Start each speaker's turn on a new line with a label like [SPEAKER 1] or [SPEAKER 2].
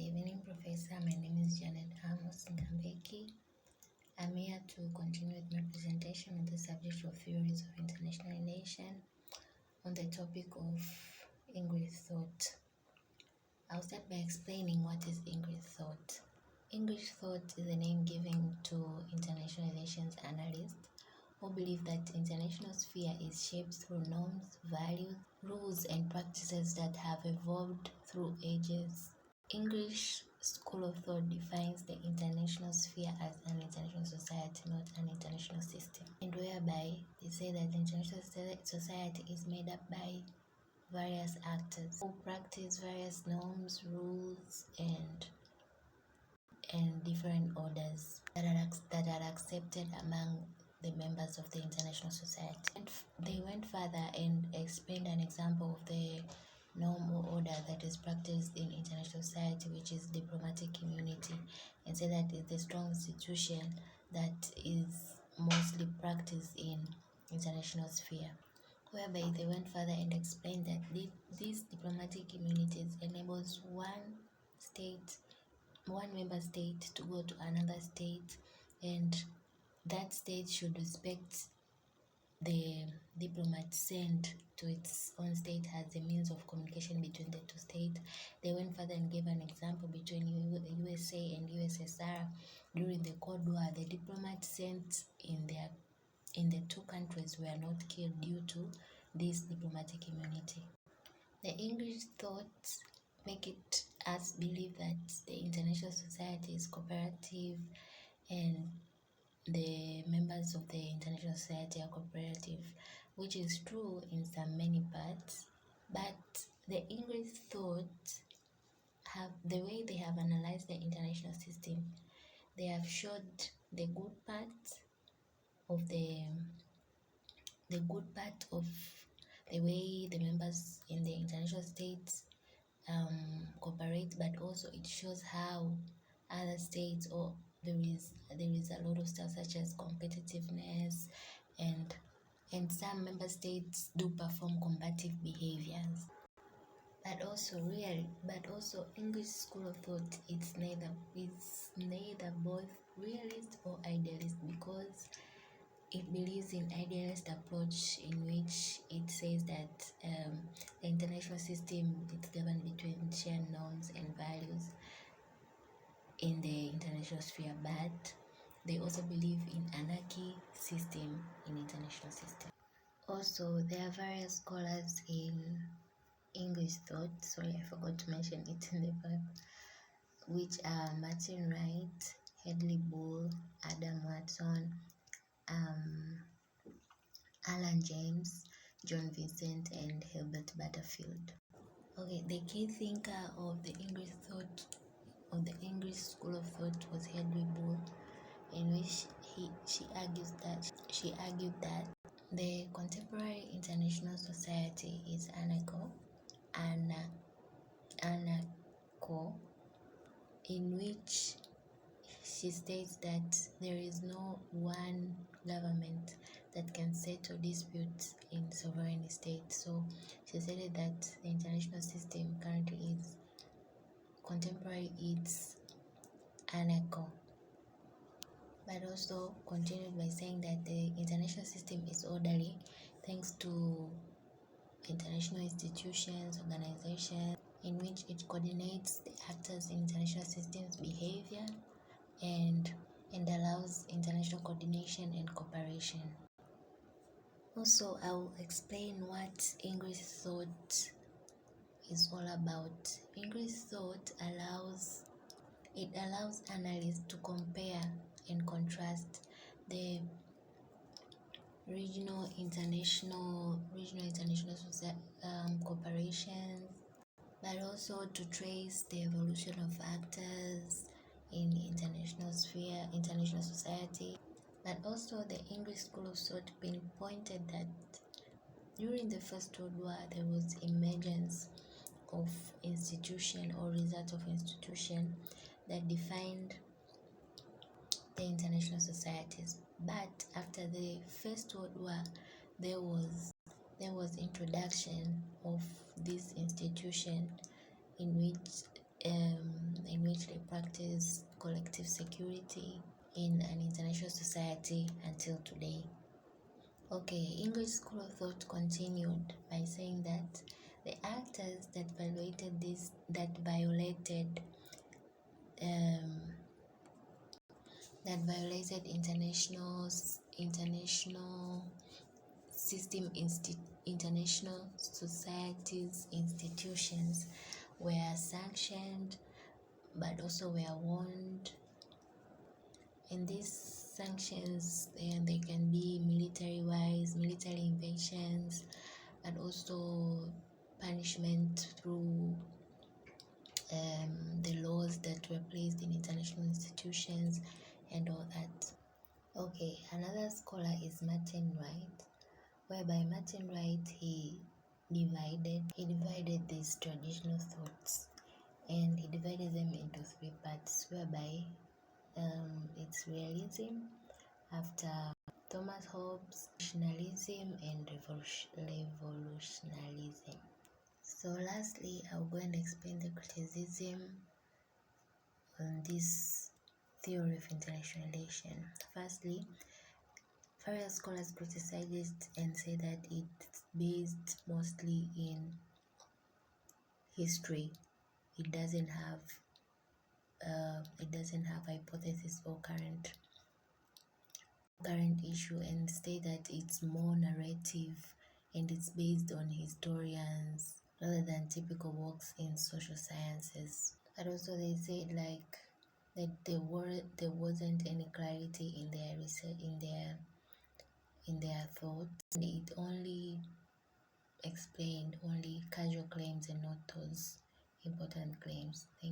[SPEAKER 1] Good evening, Professor. My name is Janet Amos Ngambeki. I'm here to continue with my presentation on the subject of theories of international relation on the topic of English thought. I'll start by explaining what is English thought. English thought is a name given to international relations analysts who believe that international sphere is shaped through norms, values, rules, and practices that have evolved through ages. English school of thought defines the international sphere as an international society, not an international system, and whereby they say that the international society is made up by various actors who practice various norms, rules, and different orders that are accepted among the members of the international society. And they went further and explained an example of the norm or order that is practiced in international society, which is diplomatic immunity, and say that it's a strong institution that is mostly practiced in international sphere. Whereby they went further and explained that these diplomatic immunities enables one member state to go to another state, and that state should respect the diplomat sent to its own state as a means of communication between the two states. They went further and gave an example between USA and USSR during the Cold War. The diplomats sent in the two countries were not killed due to this diplomatic immunity. The English thoughts make it us believe that the international society is cooperative and the members of the international society are cooperative, which is true in some many parts, but the English thought have the way they have analyzed the international system. They have showed the good part of the way the members in the international states cooperate, but also it shows how other states, or there is a lot of stuff such as competitiveness, and some member states do perform combative behaviors. But also English school of thought, it's neither both realist or idealist, because it believes in idealist approach in which it says that the international system is governed between shared norms and values in the international sphere, but they also believe in anarchy system in international system. Also, there are various scholars in English thought, sorry I forgot to mention it in the back, which are Martin Wright, Hedley Bull, Adam Watson, Alan James, John Vincent, and Herbert Butterfield. Okay, the key thinker of the English school of thought was Hedley Bull, in which she argued that the contemporary international society is anarcho, in which she states that there is no one government that can settle disputes in sovereign states. So she said that the international system currently is contemporary, it's anarcho, but also continued by saying that the international system is orderly thanks to international institutions, organizations, in which it coordinates the actors in international systems behavior and allows international coordination and cooperation. Also, I will explain what English thought is all about. English thought allows analysts to compare and contrast the regional international cooperation, but also to trace the evolution of actors in international sphere, international society. But also the English school of thought pinpointed that during the First World War there was emergence of institution or result of institution that defined the international societies. But after the First World War, there was introduction of this institution in which the practice collective security in an international society until today. Okay, English School of Thought continued by saying that the actors um, that violated international international societies institutions were sanctioned but also were warned. And these sanctions, they can be military invasions, and also punishment through the laws that were placed in international institutions and all that. Okay, another scholar is Martin Wright, whereby Martin Wright he divided these traditional thoughts, and he divided them into three parts, whereby it's realism after Thomas Hobbes, nationalism, and revolutionarism. So lastly, I'll go and explain the criticism on this theory of international relation. Firstly, various scholars criticize it and say that it's based mostly in history. It doesn't have hypothesis or current issue, and say that it's more narrative and it's based on historians rather than typical works in social sciences. But also they said that there wasn't any clarity in their research, in their thoughts, and it only explained only casual claims and not those important claims. Thank